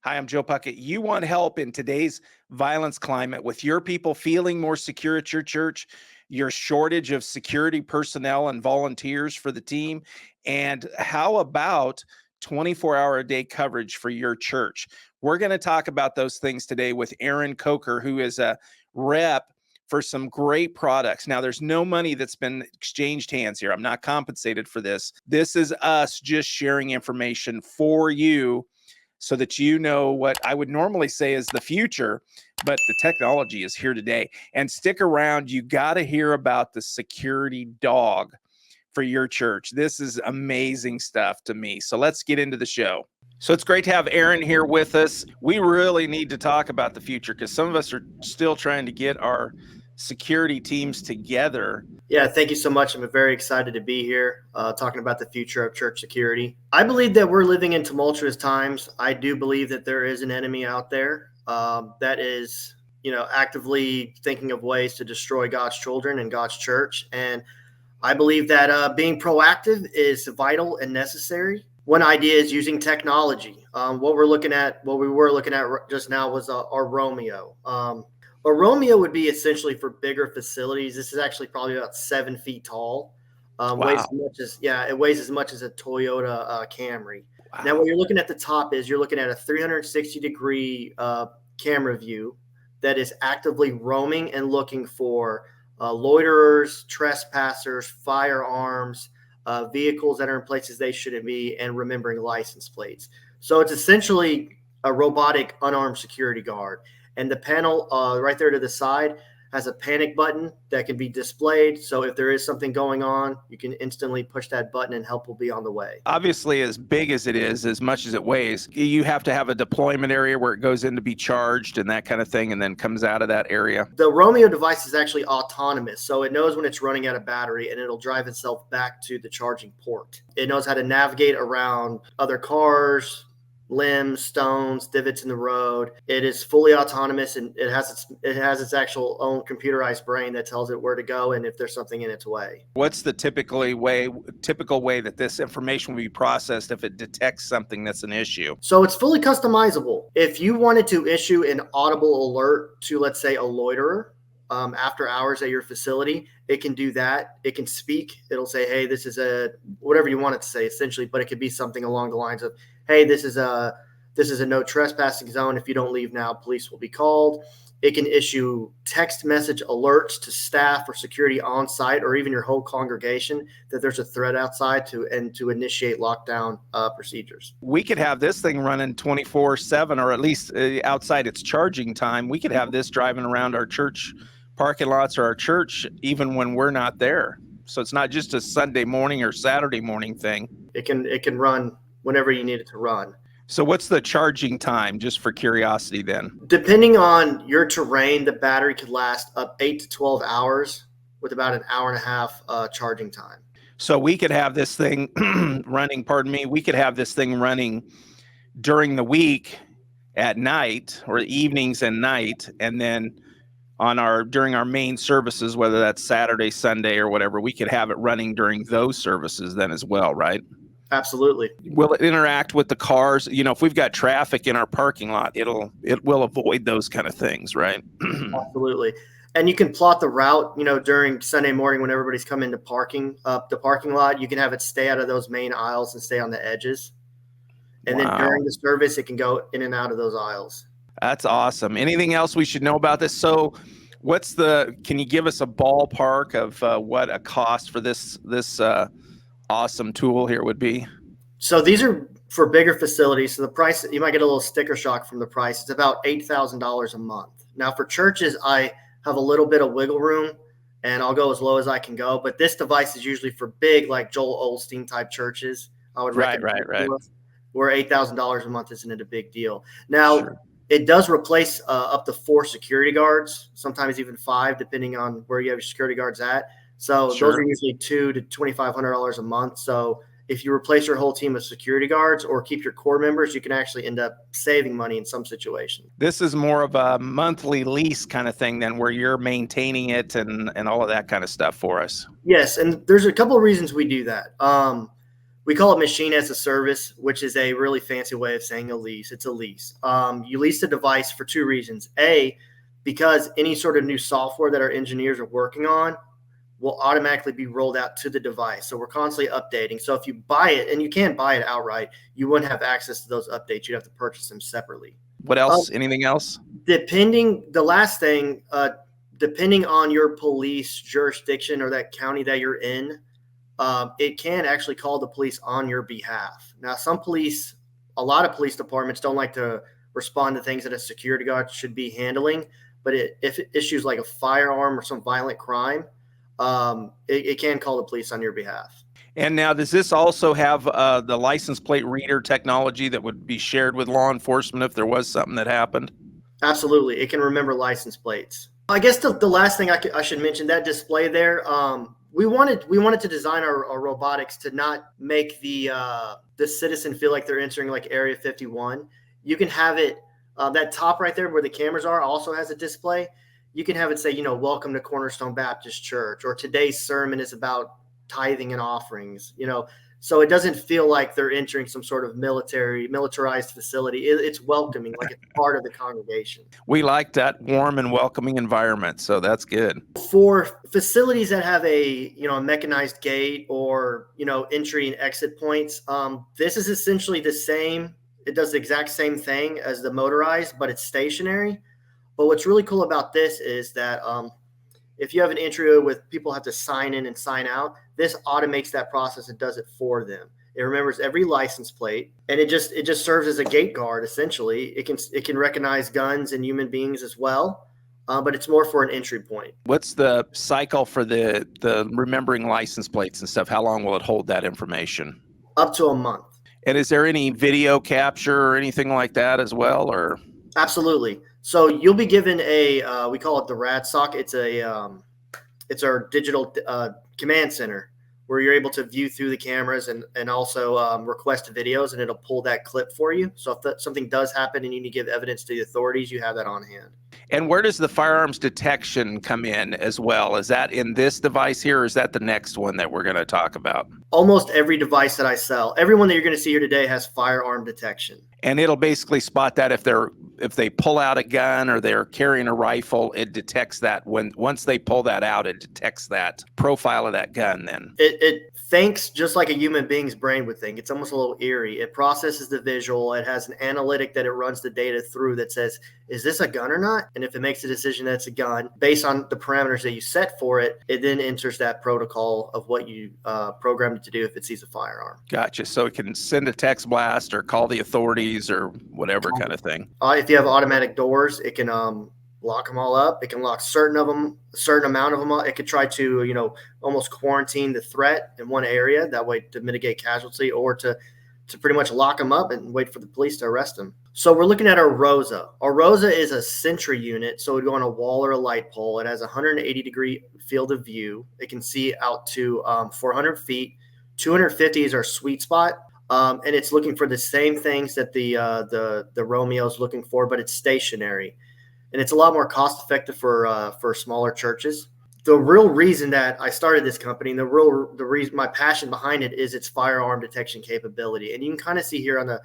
Hi, I'm Joe Puckett. You want help in today's violence climate with your people feeling more secure at your church, your shortage of security personnel and volunteers for the team, and how about 24-hour a day coverage for your church? We're going to talk about those things today with Aaron Coker, who is a rep for some great products. Now, there's no money that's been exchanged hands here. I'm not compensated for this. This is us just sharing information for you so that you know what I would normally say is the future, but the technology is here today. And stick around. You got to hear about the security dog for your church. This is amazing stuff to me. So let's get into the show. So it's great to have Aaron here with us. We really need to talk about the future because some of us are still trying to get our security teams together. Yeah, thank you so much. I'm very excited to be here talking about the future of church security. I believe that we're living in tumultuous times. I do believe that there is an enemy out there that is, actively thinking of ways to destroy God's children and God's church. And I believe that being proactive is vital and necessary. One idea is using technology. What we were looking at just now was our Romeo. A Romeo would be essentially for bigger facilities. This is actually probably about 7 feet tall. Wow. It weighs as much as a Toyota Camry. Wow. Now, what you're looking at the top is you're looking at a 360-degree camera view that is actively roaming and looking for loiterers, trespassers, firearms, vehicles that are in places they shouldn't be, and remembering license plates. So it's essentially a robotic unarmed security guard. And the panel right there to the side has a panic button that can be displayed. So if there is something going on, you can instantly push that button and help will be on the way. Obviously, as big as it is, as much as it weighs, you have to have a deployment area where it goes in to be charged and that kind of thing, and then comes out of that area. The Romeo device is actually autonomous. So it knows when it's running out of battery and it'll drive itself back to the charging port. It knows how to navigate around other cars, limbs, stones, divots in the road. It is fully autonomous, and it has its actual own computerized brain that tells it where to go and if there's something in its way. What's the typical way that this information will be processed if it detects something that's an issue? So it's fully customizable. If you wanted to issue an audible alert to, let's say, a loiterer after hours at your facility, it can do that. It can speak. It'll say, hey, this is whatever you want it to say, essentially, but it could be something along the lines of, hey, this is a no trespassing zone. If you don't leave now, police will be called. It can issue text message alerts to staff or security on site, or even your whole congregation, that there's a threat outside to initiate lockdown procedures. We could have this thing running 24/7, or at least outside its charging time. We could have this driving around our church parking lots or our church even when we're not there. So it's not just a Sunday morning or Saturday morning thing. It can run whenever you need it to run. So what's the charging time, just for curiosity then? Depending on your terrain, the battery could last up 8 to 12 hours with about an hour and a half charging time. So we could have this thing running, we could have this thing running during the week at night, or evenings and night, and then during our main services, whether that's Saturday, Sunday, or whatever, we could have it running during those services then as well, right? Absolutely. Will it interact with the cars? If we've got traffic in our parking lot, it will avoid those kind of things, right? Absolutely. And you can plot the route, during Sunday morning when everybody's coming to the parking lot. You can have it stay out of those main aisles and stay on the edges. And then during the service, it can go in and out of those aisles. That's awesome. Anything else we should know about this? So can you give us a ballpark of what a cost for this awesome tool here would be? So these are for bigger facilities. So the price, you might get a little sticker shock from the price. It's about $8,000 a month. Now for churches, I have a little bit of wiggle room and I'll go as low as I can go. But this device is usually for big, like Joel Osteen type churches. I would recommend right. Where $8,000 a month isn't a big deal. Now, It does replace up to 4 security guards, sometimes even 5, depending on where you have your security guards at. So those are usually $2,000 to $2,500 a month. So if you replace your whole team of security guards or keep your core members, you can actually end up saving money in some situations. This is more of a monthly lease kind of thing than where you're maintaining it and all of that kind of stuff for us. Yes, and there's a couple of reasons we do that. We call it machine as a service, which is a really fancy way of saying a lease. It's a lease. You lease the device for two reasons. A, because any sort of new software that our engineers are working on will automatically be rolled out to the device. So we're constantly updating. So if you buy it, and you can't buy it outright, you wouldn't have access to those updates. You'd have to purchase them separately. What else? Anything else? Depending on your police jurisdiction or that county that you're in, it can actually call the police on your behalf. Now, a lot of police departments don't like to respond to things that a security guard should be handling. But if issues like a firearm or some violent crime, it can call the police on your behalf. And now, does this also have the license plate reader technology that would be shared with law enforcement if there was something that happened? Absolutely. It can remember license plates. I guess the last thing I should mention, that display there, we wanted to design our robotics to not make the citizen feel like they're entering like Area 51. You can have it, that top right there where the cameras are also has a display. You can have it say, welcome to Cornerstone Baptist Church, or today's sermon is about tithing and offerings, so it doesn't feel like they're entering some sort of militarized facility. It's welcoming, like it's part of the congregation. We like that warm and welcoming environment, so that's good. For facilities that have a mechanized gate or entry and exit points, this is essentially the same. It does the exact same thing as the motorized, but it's stationary. But what's really cool about this is that if you have an entry with people have to sign in and sign out, this automates that process and does it for them. It remembers every license plate, and it just serves as a gate guard. Essentially, it can recognize guns and human beings as well, but it's more for an entry point. What's the cycle for the remembering license plates and stuff? How long will it hold that information? Up to a month. And is there any video capture or anything like that as well, or? Absolutely. So you'll be given we call it the RAD sock. It's our digital command center where you're able to view through the cameras and also request videos, and it'll pull that clip for you. So if something does happen and you need to give evidence to the authorities, you have that on hand. And where does the firearms detection come in as well? Is that in this device here, or is that the next one that we're going to talk about? Almost every device that I sell, everyone that you're going to see here today has firearm detection. And it'll basically spot that if they pull out a gun or they're carrying a rifle, it detects that once they pull that out, it detects that profile of that gun then. It thinks just like a human being's brain would think. It's almost a little eerie. It processes the visual. It has an analytic that it runs the data through that says, is this a gun or not? And if it makes a decision that it's a gun, based on the parameters that you set for it, it then enters that protocol of what you programmed it to do if it sees a firearm. Gotcha. So it can send a text blast or call the authorities or whatever kind of thing. If you have automatic doors, it can lock them all up. It can lock a certain amount of them up. It could try to, almost quarantine the threat in one area, that way to mitigate casualty, or to pretty much lock them up and wait for the police to arrest them. So we're looking at our ROSA. Our ROSA is a Sentry unit, so it would go on a wall or a light pole. It has a 180-degree field of view. It can see out to 400 feet. 250 is our sweet spot. And it's looking for the same things that the Romeo is looking for, but it's stationary. And it's a lot more cost effective for smaller churches. The real reason that I started this company, and the reason, my passion behind it, is its firearm detection capability. And you can kind of see here on the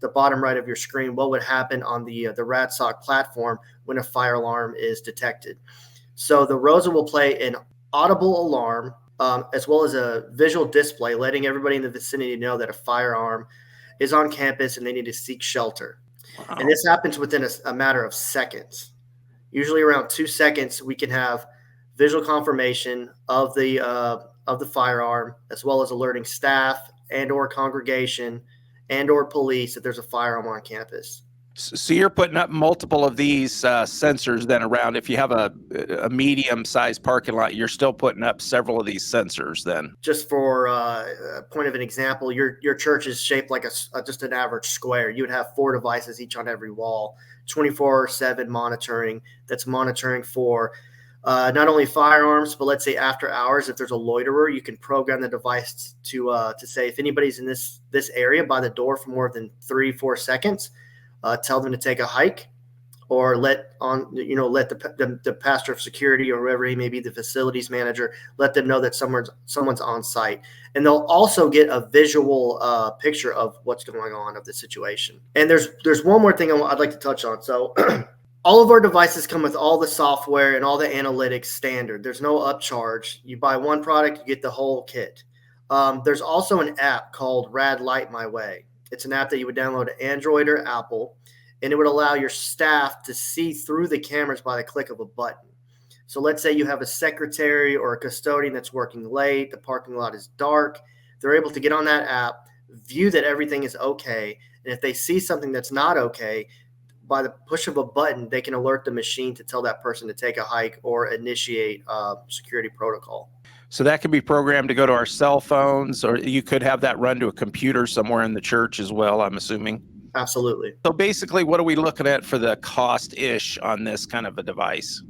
bottom right of your screen what would happen on the RadSock platform when a fire alarm is detected. So the ROSA will play an audible alarm, as well as a visual display letting everybody in the vicinity know that a firearm is on campus and they need to seek shelter. Wow. And this happens within a matter of seconds. Usually around 2 seconds, we can have visual confirmation of the firearm, as well as alerting staff and or congregation and or police that there's a firearm on campus. So you're putting up multiple of these sensors then around. If you have a medium-sized parking lot, you're still putting up several of these sensors then. Just for a point of an example, your church is shaped like just an average square. You would have 4 devices each on every wall, 24/7 monitoring. That's monitoring for not only firearms, but let's say after hours, if there's a loiterer, you can program the device to say if anybody's in this area by the door for more than 3-4 seconds, tell them to take a hike, or let the pastor of security or whoever he may be, the facilities manager, let them know that someone's on site. And they'll also get a visual picture of what's going on of the situation. And there's one more thing I'd like to touch on. So all of our devices come with all the software and all the analytics standard. There's no upcharge. You buy one product, you get the whole kit. There's also an app called Rad Light My Way. It's an app that you would download to Android or Apple, and it would allow your staff to see through the cameras by the click of a button. So let's say you have a secretary or a custodian that's working late, the parking lot is dark. They're able to get on that app, view that everything is okay, and if they see something that's not okay, by the push of a button, they can alert the machine to tell that person to take a hike or initiate security protocol. So that can be programmed to go to our cell phones, or you could have that run to a computer somewhere in the church as well, I'm assuming. Absolutely. So basically, what are we looking at for the cost-ish on this kind of a device?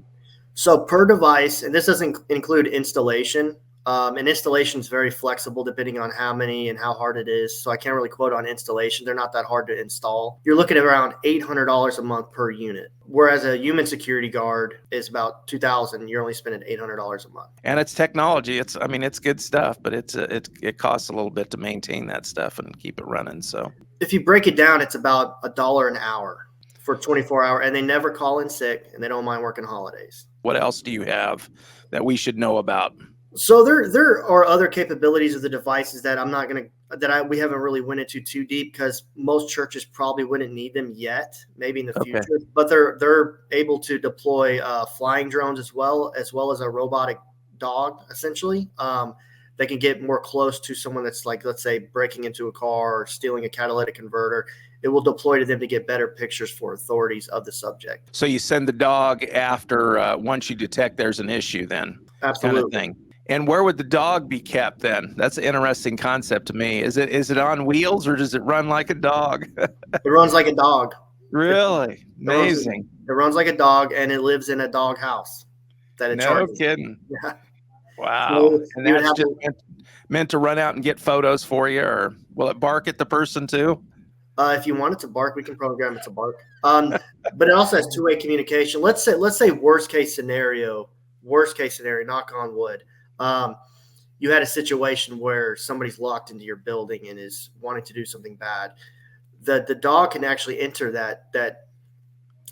So per device, and this doesn't include installation, and installation is very flexible depending on how many and how hard it is. So I can't really quote on installation. They're not that hard to install. You're looking at around $800 a month per unit, whereas a human security guard is about $2,000. You're only spending $800 a month. And it's technology. It's good stuff, but it costs a little bit to maintain that stuff and keep it running. So if you break it down, it's about $1 an hour for 24 hours, and they never call in sick, and they don't mind working holidays. What else do you have that we should know about? So there are other capabilities of the devices that we haven't really went into too deep, because most churches probably wouldn't need them yet, maybe in the future. But they're able to deploy flying drones as well as a robotic dog, essentially. They can get more close to someone that's, like, let's say, breaking into a car or stealing a catalytic converter. It will deploy to them to get better pictures for authorities of the subject. So you send the dog after once you detect there's an issue, then? Absolutely. Kind of thing. And where would the dog be kept then? That's an interesting concept to me. Is it on wheels, or does it run like a dog? It runs like a dog. Really? Amazing. It runs like a dog, and it lives in a dog house that it charges. No kidding. Yeah. Wow. And that's just meant to run out and get photos for you, or will it bark at the person too? If you want it to bark, we can program it to bark. But it also has two-way communication. Let's say worst case scenario, knock on wood. You had a situation where somebody's locked into your building and is wanting to do something bad. The dog can actually enter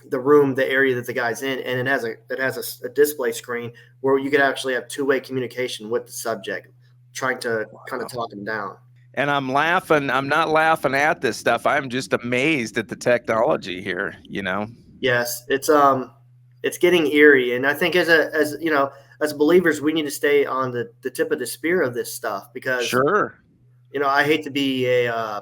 the room, the area that the guy's in, and it has a display screen where you could actually have two-way communication with the subject, trying to kind of talk him down. And I'm laughing. I'm not laughing at this stuff. I'm just amazed at the technology here, Yes, it's getting eerie. And I think as believers, we need to stay on the tip of the spear of this stuff, because sure. I hate to be a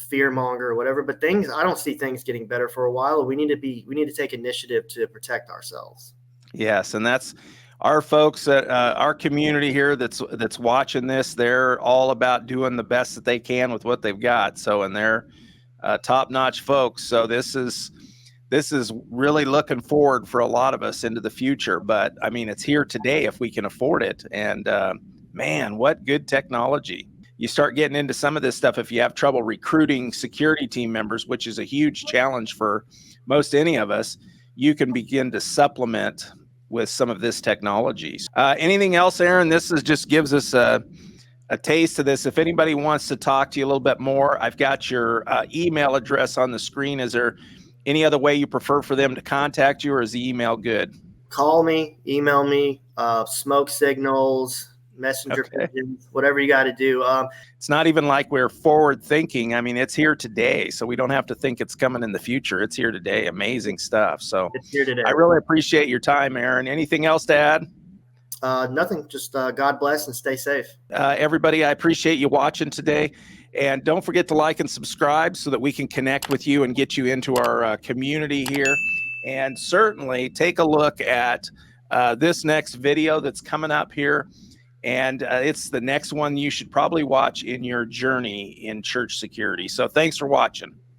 fear monger or whatever, but I don't see things getting better for a while. We need to take initiative to protect ourselves. Yes, and that's our folks at our community here that's watching this. They're all about doing the best that they can with what they've got. So, and they're top-notch folks. So this is really looking forward for a lot of us into the future. But I mean, it's here today if we can afford it. And man, what good technology. You start getting into some of this stuff if you have trouble recruiting security team members, which is a huge challenge for most any of us. You can begin to supplement with some of this technology. Anything else, Aaron? This just gives us a taste of this. If anybody wants to talk to you a little bit more, I've got your email address on the screen. Is there any other way you prefer for them to contact you, or is the email good? Call me, email me, smoke signals, messenger pigeons, whatever you got to do. It's not even like we're forward thinking. I mean, it's here today, so we don't have to think it's coming in the future. It's here today. Amazing stuff. So it's here today. I really appreciate your time, Aaron. Anything else to add? Nothing. Just God bless and stay safe. Everybody, I appreciate you watching today. And don't forget to like and subscribe so that we can connect with you and get you into our community here. And certainly take a look at this next video that's coming up here. And it's the next one you should probably watch in your journey in church security. So thanks for watching.